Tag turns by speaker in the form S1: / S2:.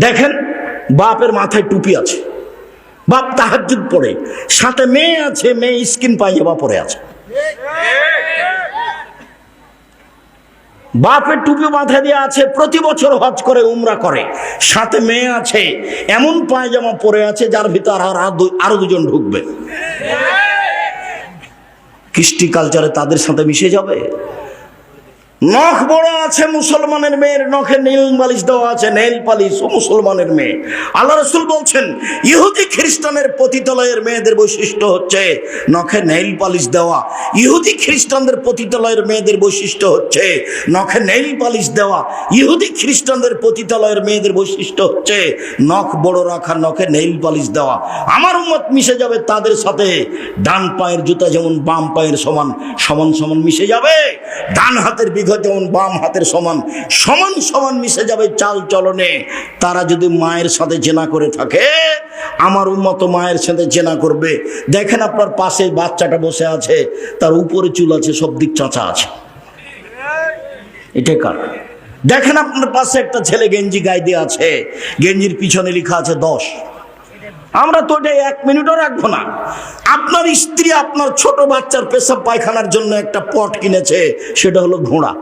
S1: দেখেন, বাপের মাথায় টুপি আছে, বাপ তাহাজ্জুদ পড়ে, সাথে মেয়ে আছে, মেয়ে স্কিন পায়জামা পরে আছে। বাপের টুপি মাথায় দিয়ে আছে, প্রতি বছর হজ করে, উমরা করে, সাথে মেয়ে আছে, এমন পায়জামা পরে আছে যার ভিতর আরো দুজন ঢুকবে। কৃষ্টি কালচারে তাদের সাথে মিশে যাবে। নখ বড় আছে মুসলমানের মেয়ের, নখে নীল পালিশ দেওয়া আছে, নেল পালিশ ও মুসলমানের মেয়ে। আল্লাহ রাসূল বলছেন, ইহুদি খ্রিস্টানের পতিতালয়ের মেয়েদের বৈশিষ্ট্য হচ্ছে নখে নেল পালিশ দেওয়া। ইহুদি খ্রিস্টানদের পতিতালয়ের মেয়েদের বৈশিষ্ট্য হচ্ছে নখে নেল পালিশ দেওয়া। ইহুদি খ্রিস্টানদের পতিতালয়ের মেয়েদের বৈশিষ্ট্য হচ্ছে নখ বড় রাখা, নখে নেল পালিশ দেওয়া। আমার উম্মত মিশে যাবে তাদের সাথে। ডান পায়ের জুতা যেমন বাম পায়ের সমান সমান সমান মিশে যাবে, ডান হাতের যেমন বাম হাতের সমান সমান সমান মিশে যাবে চাল চলনে। তারা যদি মায়ের সাথে জেনা করে থাকে, আমার উম্মত মায়ের সাথে জেনা করবে। দেখেন, আপনার পাশে বাচ্চাটা বসে আছে, তার উপরে চুল আছে, সব দিক চাচা আছে, এটা কার? দেখেন, আপনার পাশে একটা ছেলে গেঞ্জি গায়ে দিয়ে আছে, গেঞ্জির পিছনে লেখা আছে 10। আমরা তো এটা 1 মিনিটও রাখবো না। আপনার স্ত্রী আপনার ছোট বাচ্চার পেশাব পায়খানার জন্য একটা পট কিনেছে, সেটা হলো ঘোড়া।